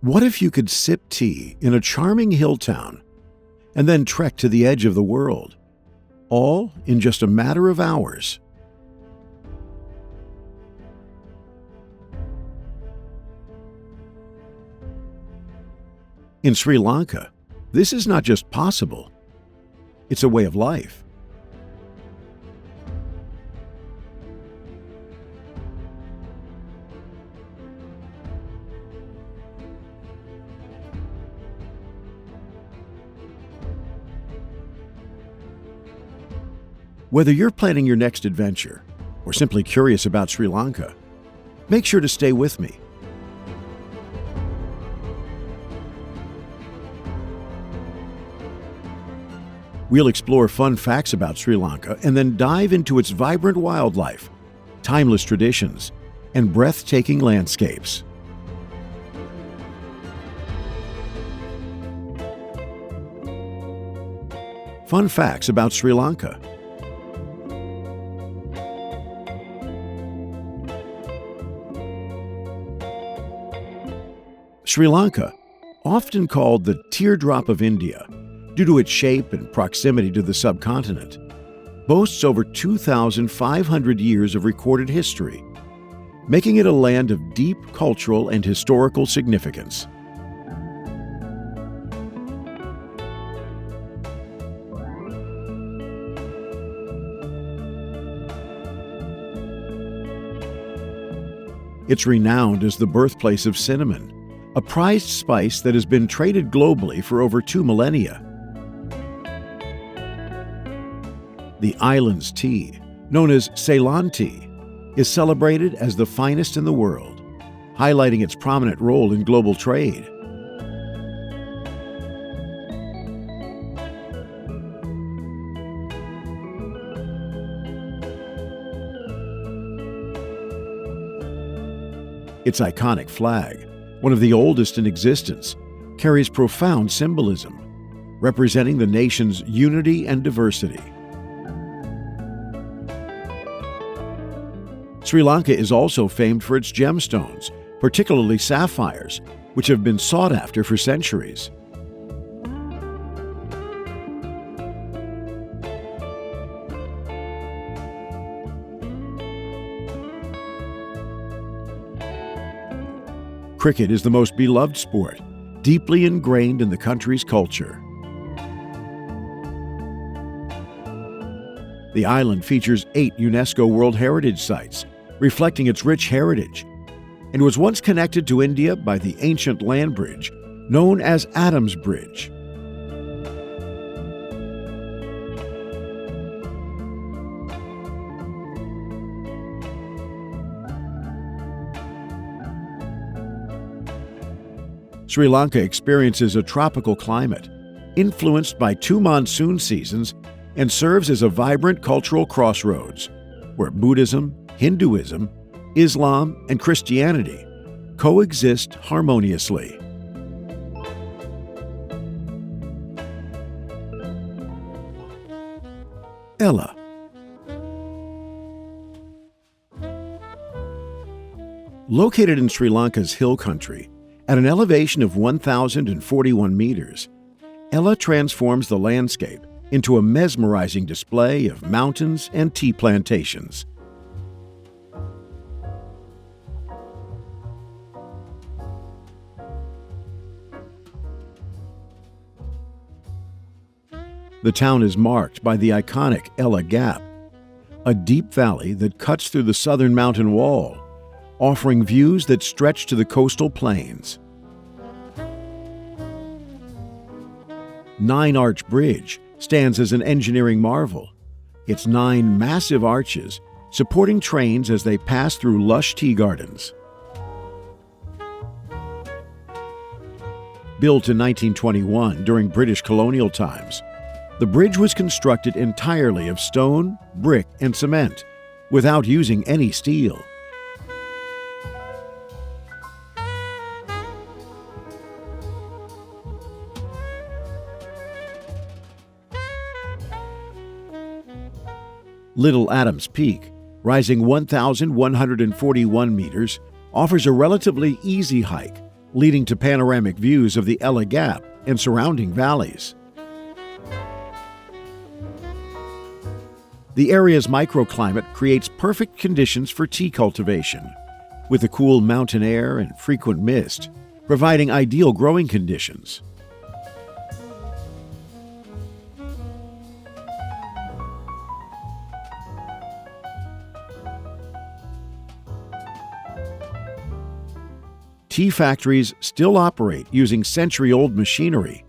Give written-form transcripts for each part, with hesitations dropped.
What if you could sip tea in a charming hill town and then trek to the edge of the world, all in just a matter of hours? In Sri Lanka, this is not just possible, it's a way of life. Whether you're planning your next adventure or simply curious about Sri Lanka, make sure to stay with me. We'll explore fun facts about Sri Lanka and then dive into its vibrant wildlife, timeless traditions, and breathtaking landscapes. Fun facts about Sri Lanka. Sri Lanka, often called the teardrop of India due to its shape and proximity to the subcontinent, boasts over 2,500 years of recorded history, making it a land of deep cultural and historical significance. It's renowned as the birthplace of cinnamon, a prized spice that has been traded globally for over 2 millennia. The island's tea, known as Ceylon tea, is celebrated as the finest in the world, highlighting its prominent role in global trade. Its iconic flag, one of the oldest in existence, carries profound symbolism, representing the nation's unity and diversity. Sri Lanka is also famed for its gemstones, particularly sapphires, which have been sought after for centuries. Cricket is the most beloved sport, deeply ingrained in the country's culture. The island features 8 UNESCO World Heritage Sites, reflecting its rich heritage, and was once connected to India by the ancient land bridge known as Adam's Bridge. Sri Lanka experiences a tropical climate, influenced by 2 monsoon seasons, and serves as a vibrant cultural crossroads, where Buddhism, Hinduism, Islam, and Christianity coexist harmoniously. Yala. Located in Sri Lanka's hill country, at an elevation of 1,041 meters, Yala transforms the landscape into a mesmerizing display of mountains and tea plantations. The town is marked by the iconic Yala Gap, a deep valley that cuts through the southern mountain wall, offering views that stretch to the coastal plains. Nine Arch Bridge stands as an engineering marvel, its 9 massive arches supporting trains as they pass through lush tea gardens. Built in 1921 during British colonial times, the bridge was constructed entirely of stone, brick, and cement, without using any steel. Little Adams Peak, rising 1,141 meters, offers a relatively easy hike leading to panoramic views of the Yala Gap and surrounding valleys. The area's microclimate creates perfect conditions for tea cultivation, with the cool mountain air and frequent mist, providing ideal growing conditions. Tea factories still operate using century-old machinery,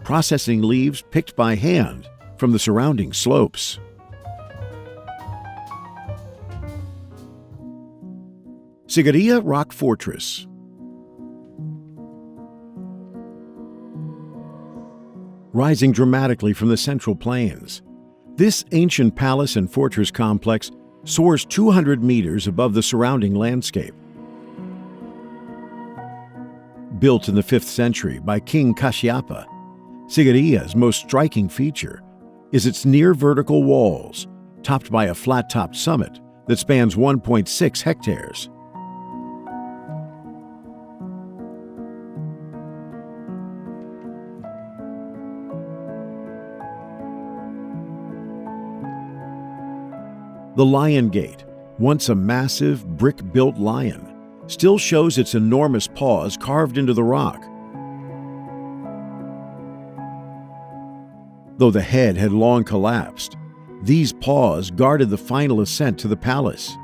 processing leaves picked by hand from the surrounding slopes. Sigiriya Rock Fortress. Rising dramatically from the central plains, this ancient palace and fortress complex soars 200 meters above the surrounding landscape. Built in the 5th century by King Kashyapa, Sigiriya's most striking feature is its near-vertical walls, topped by a flat-topped summit that spans 1.6 hectares. The Lion Gate, once a massive, brick-built lion, still shows its enormous paws carved into the rock. Though the head had long collapsed, these paws guarded the final ascent to the palace.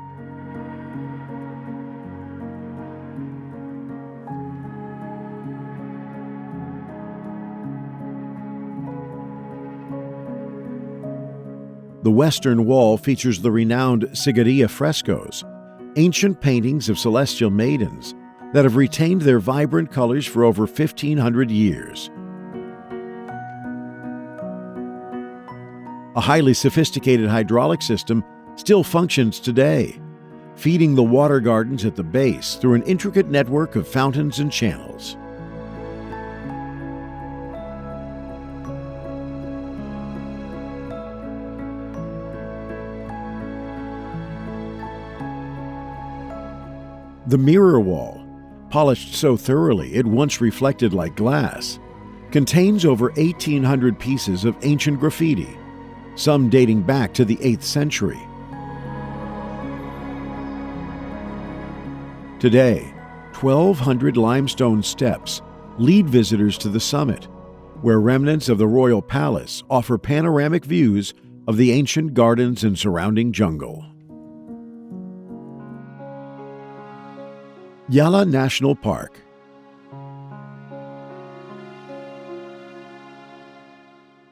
The western wall features the renowned Sigiriya frescoes, ancient paintings of celestial maidens that have retained their vibrant colors for over 1,500 years. A highly sophisticated hydraulic system still functions today, feeding the water gardens at the base through an intricate network of fountains and channels. The mirror wall, polished so thoroughly it once reflected like glass, contains over 1,800 pieces of ancient graffiti, some dating back to the 8th century. Today, 1,200 limestone steps lead visitors to the summit, where remnants of the royal palace offer panoramic views of the ancient gardens and surrounding jungle. Yala National Park.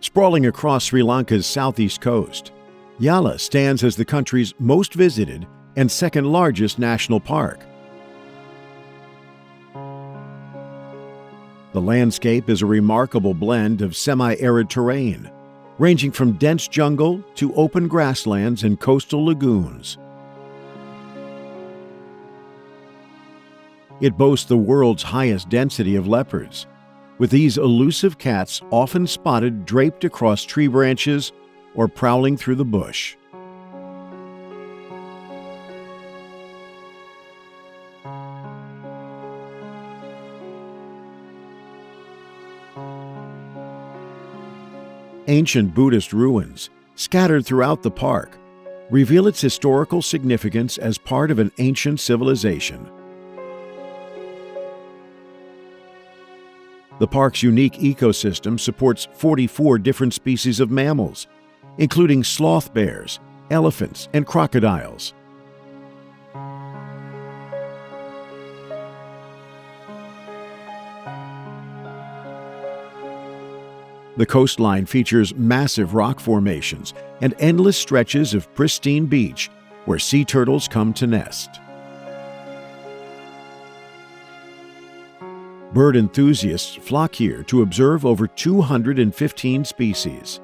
Sprawling across Sri Lanka's southeast coast, Yala stands as the country's most visited and second largest national park. The landscape is a remarkable blend of semi-arid terrain, ranging from dense jungle to open grasslands and coastal lagoons. It boasts the world's highest density of leopards, with these elusive cats often spotted draped across tree branches or prowling through the bush. Ancient Buddhist ruins, scattered throughout the park, reveal its historical significance as part of an ancient civilization. The park's unique ecosystem supports 44 different species of mammals, including sloth bears, elephants, and crocodiles. The coastline features massive rock formations and endless stretches of pristine beach where sea turtles come to nest. Bird enthusiasts flock here to observe over 215 species.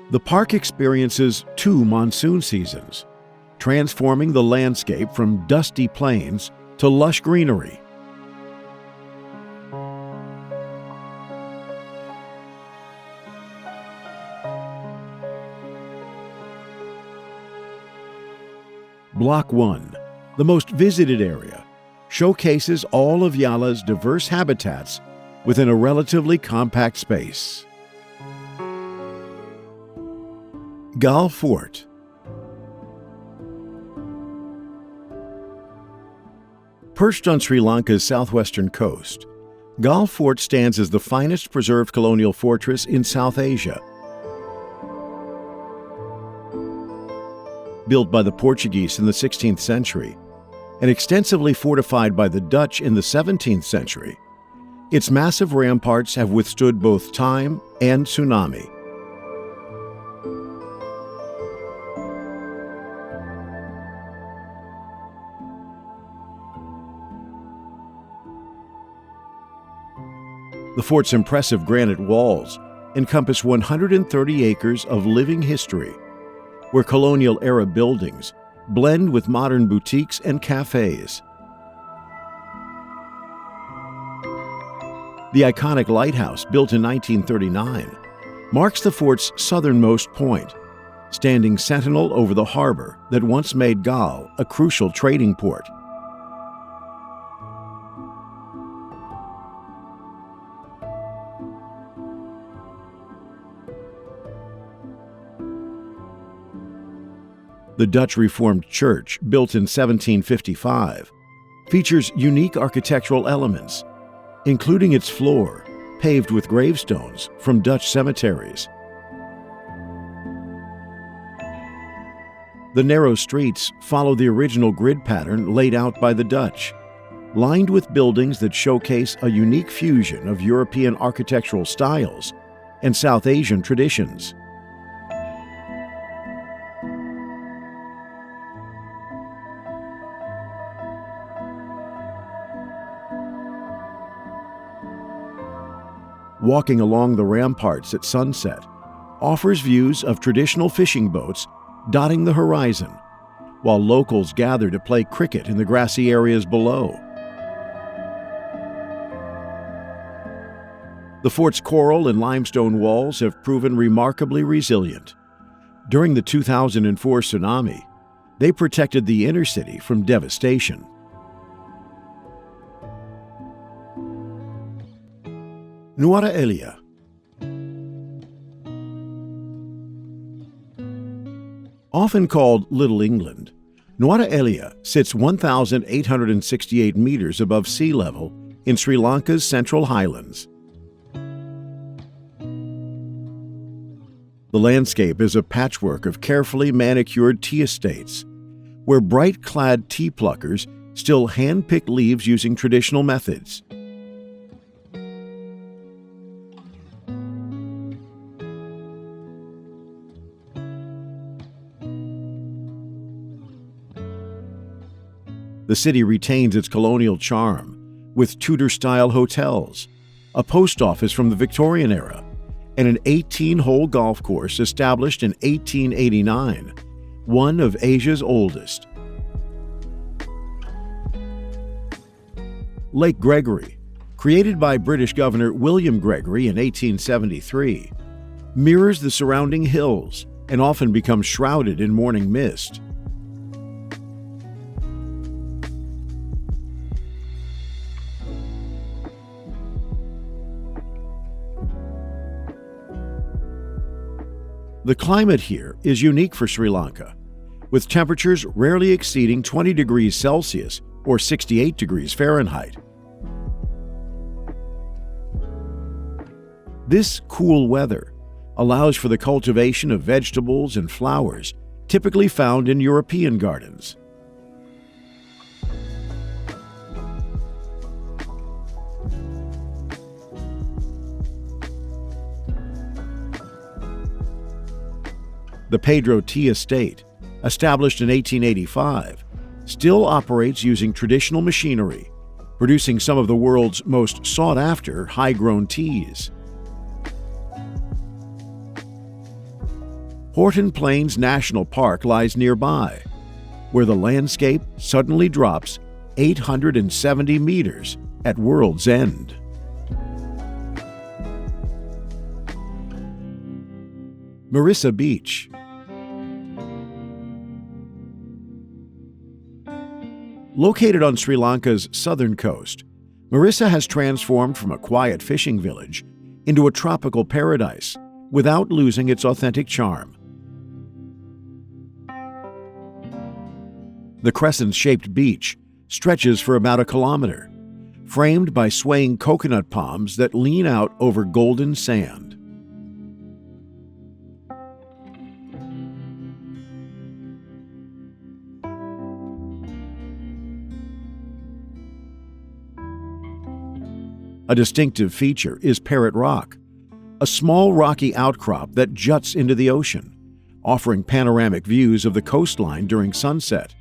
The park experiences 2 monsoon seasons, transforming the landscape from dusty plains to lush greenery. Block 1. The most visited area showcases all of Yala's diverse habitats within a relatively compact space. Galle Fort. Perched on Sri Lanka's southwestern coast, Galle Fort stands as the finest preserved colonial fortress in South Asia. Built by the Portuguese in the 16th century and extensively fortified by the Dutch in the 17th century, its massive ramparts have withstood both time and tsunami. The fort's impressive granite walls encompass 130 acres of living history, where colonial-era buildings blend with modern boutiques and cafes. The iconic lighthouse, built in 1939, marks the fort's southernmost point, standing sentinel over the harbor that once made Galle a crucial trading port. The Dutch Reformed Church, built in 1755, features unique architectural elements, including its floor, paved with gravestones from Dutch cemeteries. The narrow streets follow the original grid pattern laid out by the Dutch, lined with buildings that showcase a unique fusion of European architectural styles and South Asian traditions. Walking along the ramparts at sunset offers views of traditional fishing boats dotting the horizon, while locals gather to play cricket in the grassy areas below. The fort's coral and limestone walls have proven remarkably resilient. During the 2004 tsunami, they protected the inner city from devastation. Nuwara Eliya. Often called Little England, Nuwara Eliya sits 1,868 meters above sea level in Sri Lanka's Central Highlands. The landscape is a patchwork of carefully manicured tea estates, where bright-clad tea pluckers still hand-pick leaves using traditional methods. The city retains its colonial charm, with Tudor-style hotels, a post office from the Victorian era, and an 18-hole golf course established in 1889, one of Asia's oldest. Lake Gregory, created by British Governor William Gregory in 1873, mirrors the surrounding hills and often becomes shrouded in morning mist. The climate here is unique for Sri Lanka, with temperatures rarely exceeding 20 degrees Celsius or 68 degrees Fahrenheit. This cool weather allows for the cultivation of vegetables and flowers typically found in European gardens. The Pedro Tea Estate, established in 1885, still operates using traditional machinery, producing some of the world's most sought-after high-grown teas. Horton Plains National Park lies nearby, where the landscape suddenly drops 870 meters at world's end. Mirissa Beach. Located on Sri Lanka's southern coast, Mirissa has transformed from a quiet fishing village into a tropical paradise without losing its authentic charm. The crescent-shaped beach stretches for about a kilometer, framed by swaying coconut palms that lean out over golden sand. A distinctive feature is Parrot Rock, a small rocky outcrop that juts into the ocean, offering panoramic views of the coastline during sunset.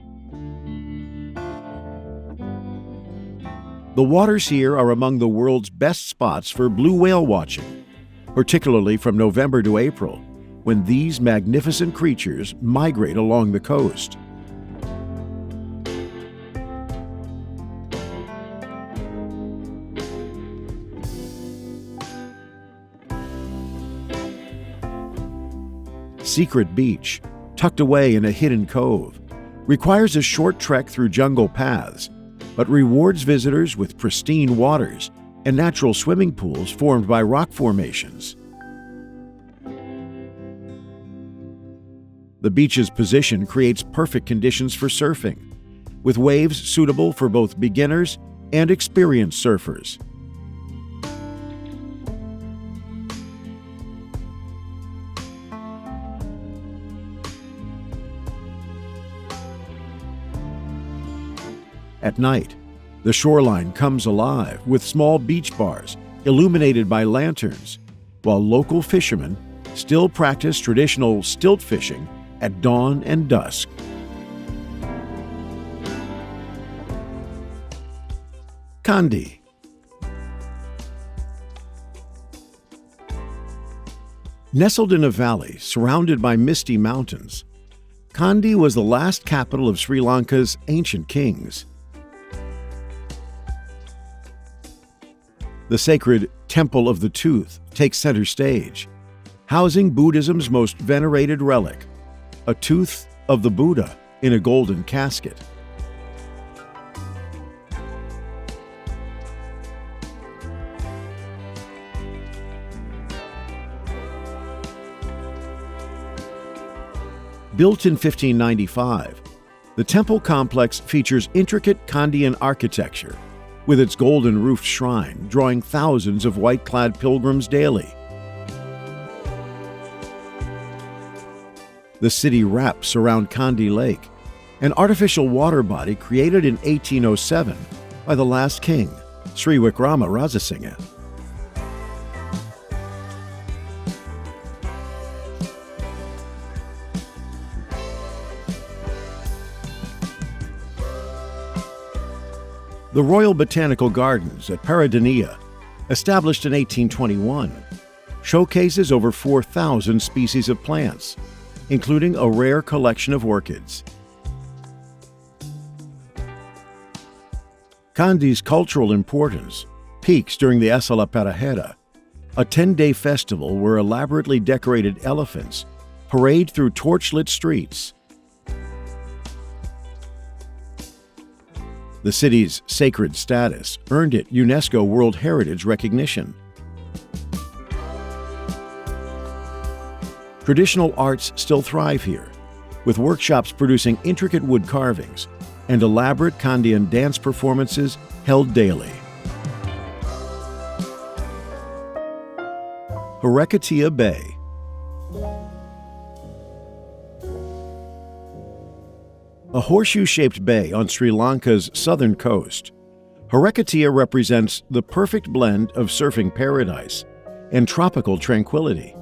The waters here are among the world's best spots for blue whale watching, particularly from November to April, when these magnificent creatures migrate along the coast. Secret Beach, tucked away in a hidden cove, requires a short trek through jungle paths, but rewards visitors with pristine waters and natural swimming pools formed by rock formations. The beach's position creates perfect conditions for surfing, with waves suitable for both beginners and experienced surfers. At night, the shoreline comes alive with small beach bars illuminated by lanterns, while local fishermen still practice traditional stilt fishing at dawn and dusk. Kandy. Nestled in a valley surrounded by misty mountains, Kandy was the last capital of Sri Lanka's ancient kings. The sacred Temple of the Tooth takes center stage, housing Buddhism's most venerated relic, a tooth of the Buddha in a golden casket. Built in 1595, the temple complex features intricate Kandyan architecture, with its golden-roofed shrine drawing thousands of white-clad pilgrims daily. The city wraps around Kandy Lake, an artificial water body created in 1807 by the last king, Sri Wikrama Rajasinghe. The Royal Botanical Gardens at Peradeniya, established in 1821, showcases over 4,000 species of plants, including a rare collection of orchids. Kandy's cultural importance peaks during the Esala Perahera, a 10-day festival where elaborately decorated elephants parade through torchlit streets. The city's sacred status earned it UNESCO World Heritage recognition. Traditional arts still thrive here, with workshops producing intricate wood carvings and elaborate Kandyan dance performances held daily. Hiriketiya Bay. A horseshoe-shaped bay on Sri Lanka's southern coast, Hiriketiya represents the perfect blend of surfing paradise and tropical tranquility.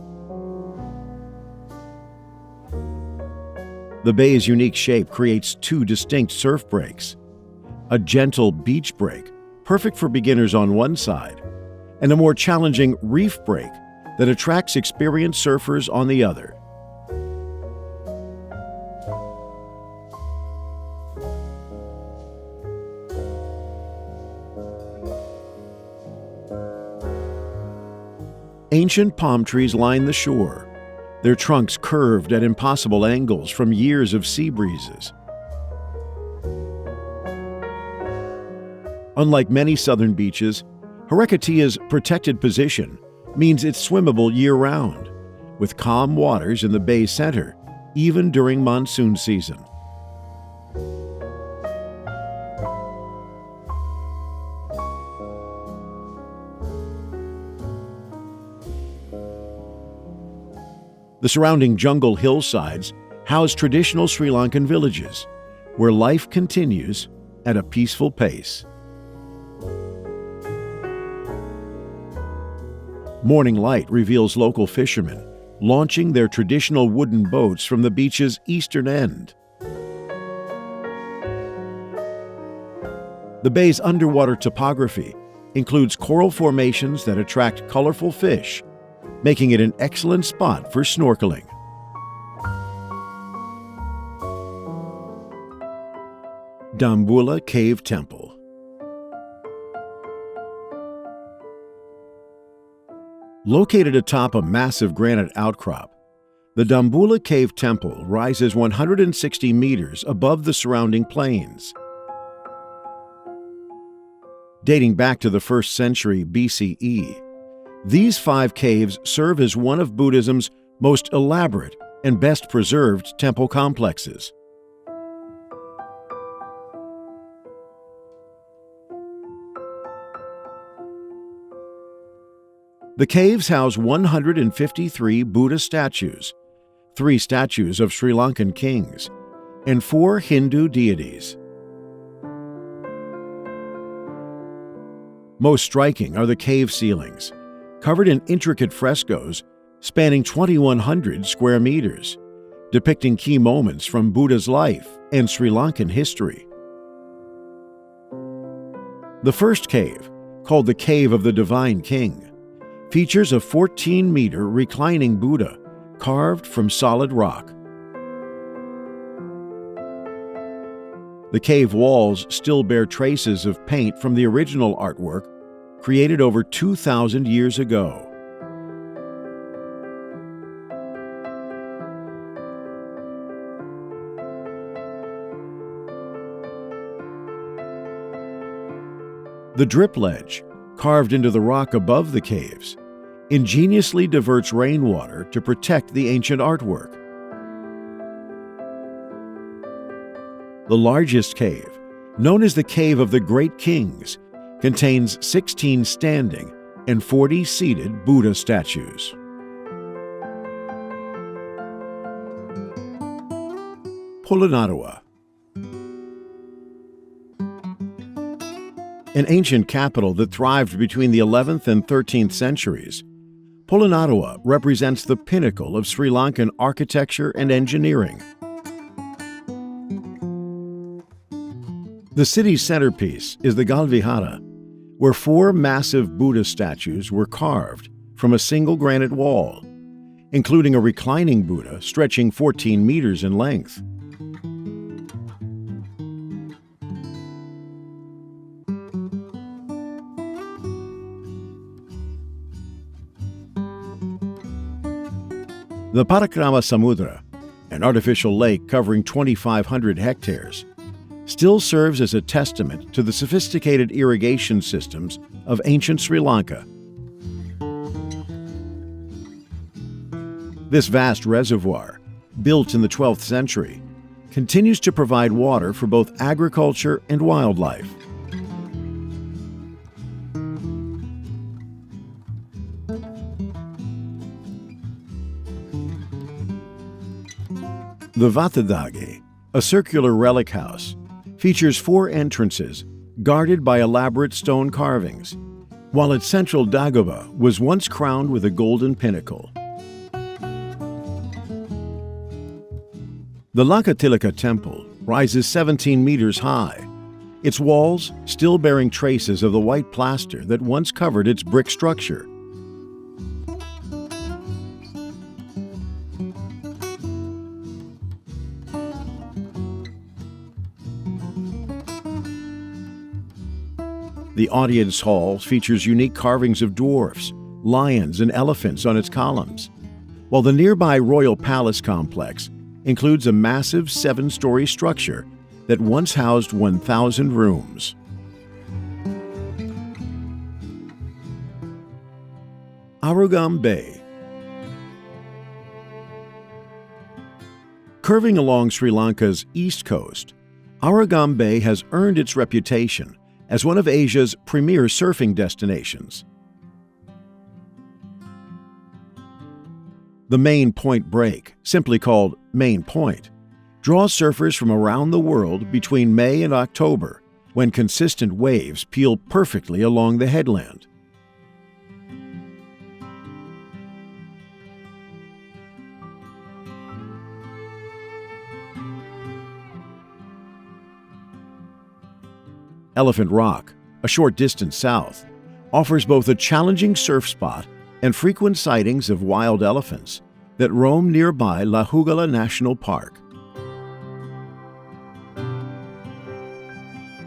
The bay's unique shape creates two distinct surf breaks: a gentle beach break, perfect for beginners on one side, and a more challenging reef break that attracts experienced surfers on the other. Ancient palm trees line the shore, their trunks curved at impossible angles from years of sea breezes. Unlike many southern beaches, Hiriketiya's protected position means it's swimmable year-round, with calm waters in the bay's center, even during monsoon season. The surrounding jungle hillsides house traditional Sri Lankan villages, where life continues at a peaceful pace. Morning light reveals local fishermen launching their traditional wooden boats from the beach's eastern end. The bay's underwater topography includes coral formations that attract colorful fish, making it an excellent spot for snorkeling. Dambulla Cave Temple. Located atop a massive granite outcrop, the Dambulla Cave Temple rises 160 meters above the surrounding plains. Dating back to the 1st century BCE, these 5 caves serve as one of Buddhism's most elaborate and best preserved temple complexes. The caves house 153 Buddha statues, 3 statues of Sri Lankan kings, and 4 Hindu deities. Most striking are the cave ceilings, covered in intricate frescoes spanning 2,100 square meters, depicting key moments from Buddha's life and Sri Lankan history. The first cave, called the Cave of the Divine King, features a 14-meter reclining Buddha carved from solid rock. The cave walls still bear traces of paint from the original artwork created over 2,000 years ago. The drip ledge, carved into the rock above the caves, ingeniously diverts rainwater to protect the ancient artwork. The largest cave, known as the Cave of the Great Kings, contains 16 standing and 40 seated Buddha statues. Polonnaruwa. An ancient capital that thrived between the 11th and 13th centuries, Polonnaruwa represents the pinnacle of Sri Lankan architecture and engineering. The city's centerpiece is the Galle, where 4 massive Buddha statues were carved from a single granite wall, including a reclining Buddha stretching 14 meters in length. The Parakrama Samudra, an artificial lake covering 2,500 hectares, still serves as a testament to the sophisticated irrigation systems of ancient Sri Lanka. This vast reservoir, built in the 12th century, continues to provide water for both agriculture and wildlife. The Vatadage, a circular relic house, features 4 entrances guarded by elaborate stone carvings, while its central dagoba was once crowned with a golden pinnacle. The Lankatilaka Temple rises 17 meters high, its walls still bearing traces of the white plaster that once covered its brick structure. The audience hall features unique carvings of dwarfs, lions, and elephants on its columns, while the nearby Royal Palace complex includes a massive 7-story structure that once housed 1,000 rooms. Arugam Bay. Curving along Sri Lanka's east coast, Arugam Bay has earned its reputation as one of Asia's premier surfing destinations. The Main Point Break, simply called Main Point, draws surfers from around the world between May and October, when consistent waves peel perfectly along the headland. Elephant Rock, a short distance south, offers both a challenging surf spot and frequent sightings of wild elephants that roam nearby La Hugala National Park.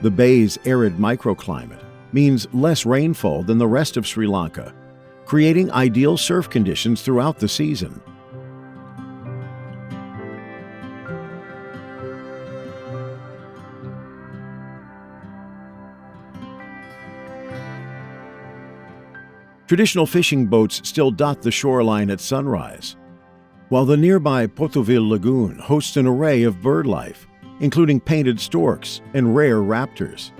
The bay's arid microclimate means less rainfall than the rest of Sri Lanka, creating ideal surf conditions throughout the season. Traditional fishing boats still dot the shoreline at sunrise, while the nearby Potuville Lagoon hosts an array of bird life, including painted storks and rare raptors.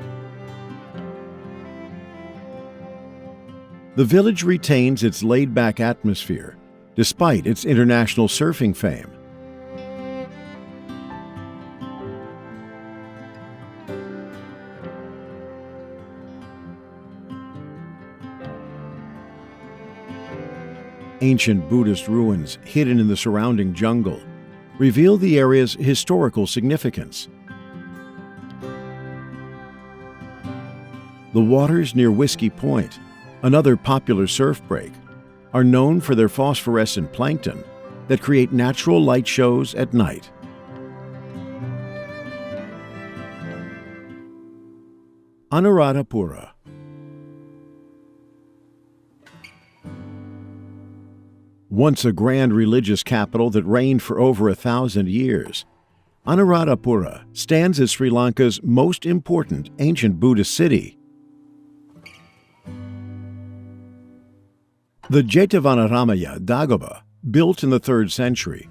The village retains its laid-back atmosphere, despite its international surfing fame. Ancient Buddhist ruins hidden in the surrounding jungle reveal the area's historical significance. The waters near Whiskey Point, another popular surf break, are known for their phosphorescent plankton that create natural light shows at night. Anuradhapura. Once a grand religious capital that reigned for over 1,000 years, Anuradhapura stands as Sri Lanka's most important ancient Buddhist city. The Jetavanaramaya Dagoba, built in the 3rd century,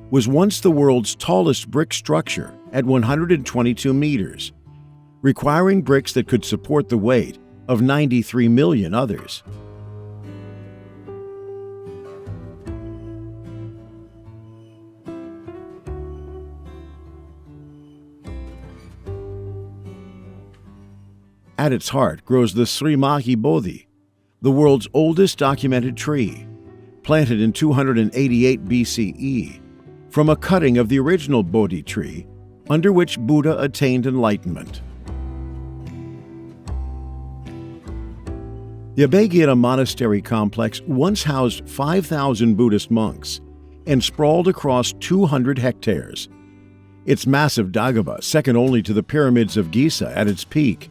was once the world's tallest brick structure at 122 meters, requiring bricks that could support the weight of 93 million others. At its heart grows the Sri Mahi Bodhi, the world's oldest documented tree, planted in 288 BCE, from a cutting of the original Bodhi tree under which Buddha attained enlightenment. The Abhayagita monastery complex once housed 5,000 Buddhist monks and sprawled across 200 hectares. Its massive dagoba, second only to the pyramids of Giza at its peak.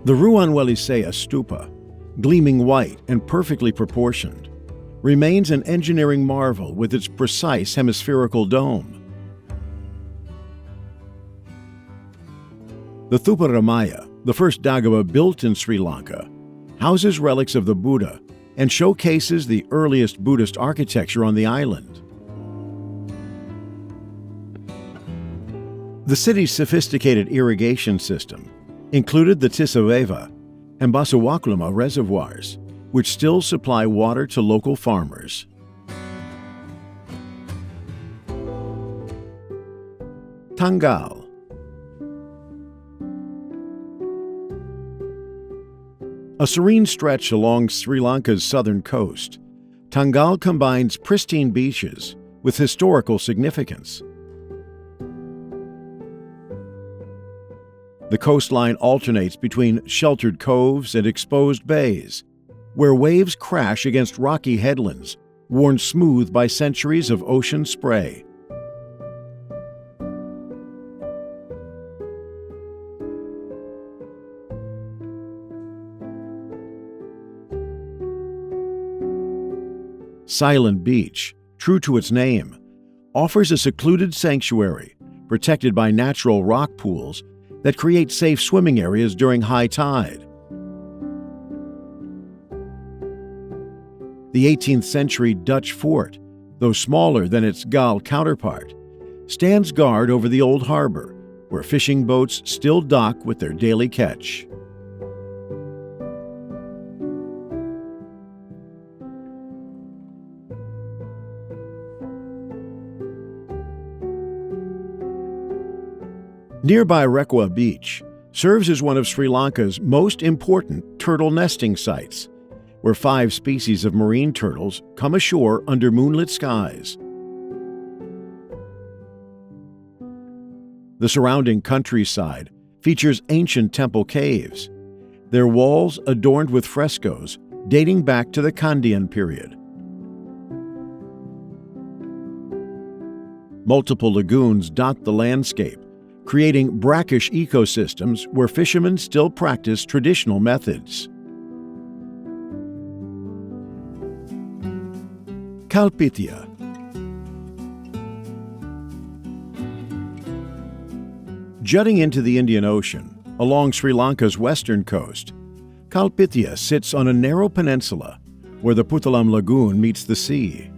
The Ruan Eliya stupa, gleaming white and perfectly proportioned, remains an engineering marvel with its precise hemispherical dome. The Thuparamaya, the first dagoba built in Sri Lanka, houses relics of the Buddha and showcases the earliest Buddhist architecture on the island. The city's sophisticated irrigation system included the Tisaveva and Basawaklama reservoirs, which still supply water to local farmers. Tangalle. A serene stretch along Sri Lanka's southern coast, Tangalle combines pristine beaches with historical significance. The coastline alternates between sheltered coves and exposed bays, where waves crash against rocky headlands worn smooth by centuries of ocean spray. Ceylon Beach, true to its name, offers a secluded sanctuary protected by natural rock pools that create safe swimming areas during high tide. The 18th century Dutch fort, though smaller than its Galle counterpart, stands guard over the old harbor, where fishing boats still dock with their daily catch. Nearby Hiriketiya Beach serves as one of Sri Lanka's most important turtle nesting sites, where 5 species of marine turtles come ashore under moonlit skies. The surrounding countryside features ancient temple caves, their walls adorned with frescoes dating back to the Kandy period. Multiple lagoons dot the landscape, creating brackish ecosystems where fishermen still practice traditional methods. Kalpitiya. Jutting into the Indian Ocean, along Sri Lanka's western coast, Kalpitiya sits on a narrow peninsula where the Puttalam Lagoon meets the sea.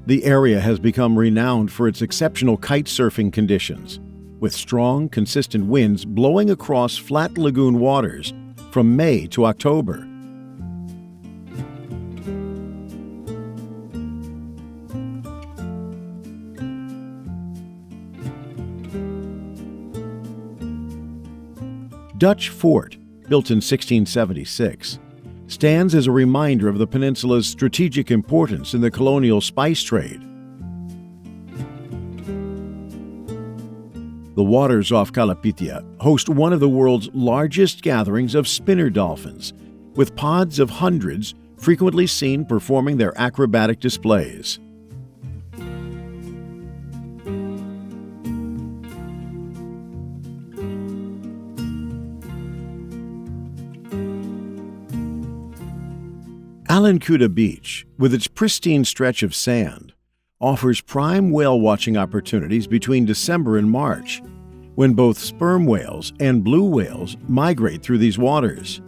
The area has become renowned for its exceptional kite surfing conditions, with strong, consistent winds blowing across flat lagoon waters from May to October. Dutch Fort, built in 1676, stands as a reminder of the peninsula's strategic importance in the colonial spice trade. The waters off Kalpitiya host one of the world's largest gatherings of spinner dolphins, with pods of hundreds frequently seen performing their acrobatic displays. Unawatuna Beach, with its pristine stretch of sand, offers prime whale watching opportunities between December and March, when both sperm whales and blue whales migrate through these waters.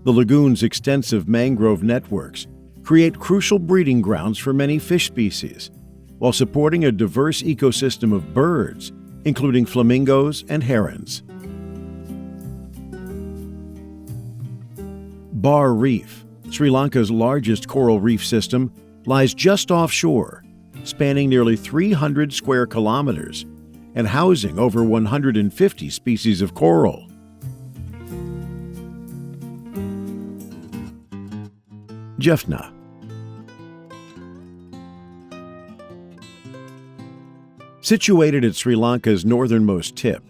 The lagoon's extensive mangrove networks create crucial breeding grounds for many fish species, while supporting a diverse ecosystem of birds, including flamingos and herons. Bar Reef, Sri Lanka's largest coral reef system, lies just offshore, spanning nearly 300 square kilometers and housing over 150 species of coral. Jaffna. Situated at Sri Lanka's northernmost tip,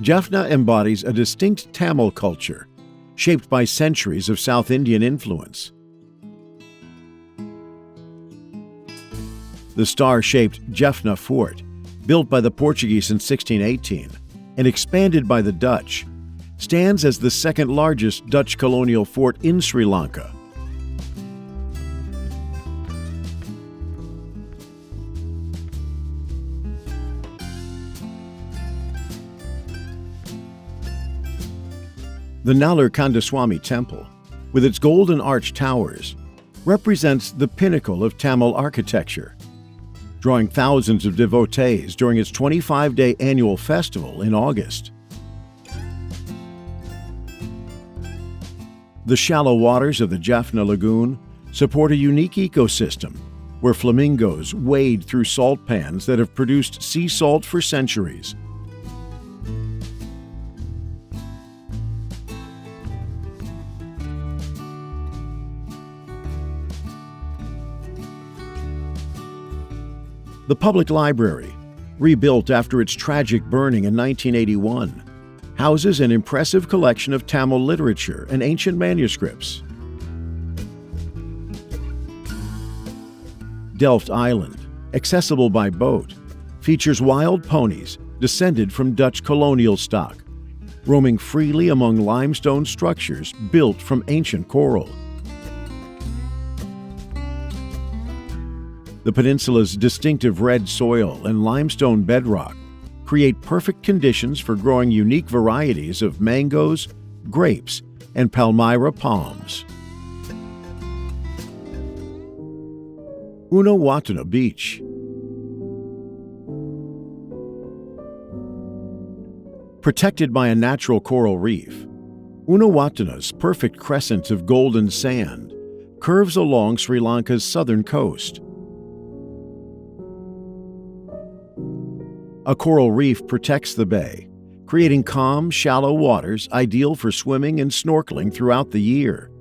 Jaffna embodies a distinct Tamil culture shaped by centuries of South Indian influence. The star-shaped Jaffna Fort, built by the Portuguese in 1618 and expanded by the Dutch, stands as the second-largest Dutch colonial fort in Sri Lanka. The Nallur Kandaswamy Temple, with its golden arch towers, represents the pinnacle of Tamil architecture, drawing thousands of devotees during its 25-day annual festival in August. The shallow waters of the Jaffna Lagoon support a unique ecosystem where flamingos wade through salt pans that have produced sea salt for centuries. The public library, rebuilt after its tragic burning in 1981, houses an impressive collection of Tamil literature and ancient manuscripts. Delft Island, accessible by boat, features wild ponies descended from Dutch colonial stock, roaming freely among limestone structures built from ancient coral. The peninsula's distinctive red soil and limestone bedrock create perfect conditions for growing unique varieties of mangoes, grapes, and Palmyra palms. Unawatuna Beach. Protected by a natural coral reef, Unawatuna's perfect crescent of golden sand curves along Sri Lanka's southern coast. A coral reef protects the bay, creating calm, shallow waters ideal for swimming and snorkeling throughout the year.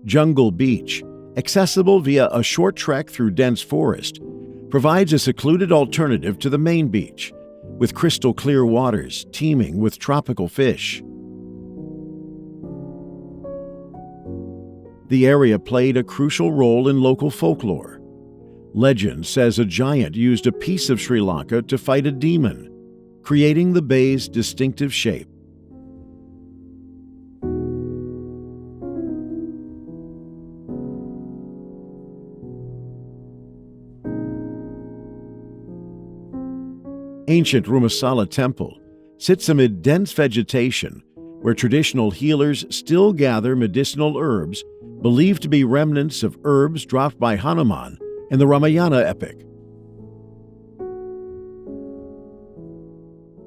Jungle Beach, accessible via a short trek through dense forest, provides a secluded alternative to the main beach, with crystal clear waters teeming with tropical fish. The area played a crucial role in local folklore. Legend says a giant used a piece of Sri Lanka to fight a demon, creating the bay's distinctive shape. Ancient Rumasala Temple sits amid dense vegetation where traditional healers still gather medicinal herbs believed to be remnants of herbs dropped by Hanuman in the Ramayana epic.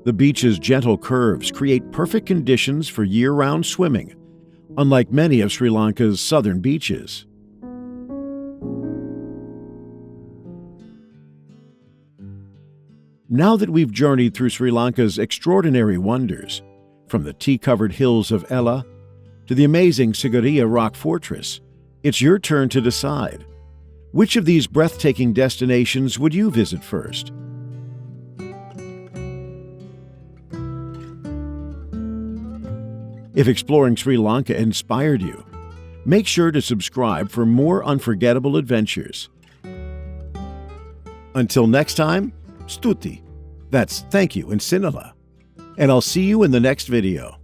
The beach's gentle curves create perfect conditions for year-round swimming, unlike many of Sri Lanka's southern beaches. Now that we've journeyed through Sri Lanka's extraordinary wonders, from the tea-covered hills of Yala to the amazing Sigiriya Rock Fortress, it's your turn to decide. Which of these breathtaking destinations would you visit first? If exploring Sri Lanka inspired you, make sure to subscribe for more unforgettable adventures. Until next time, Stuti. That's thank you in Sinhala. And I'll see you in the next video.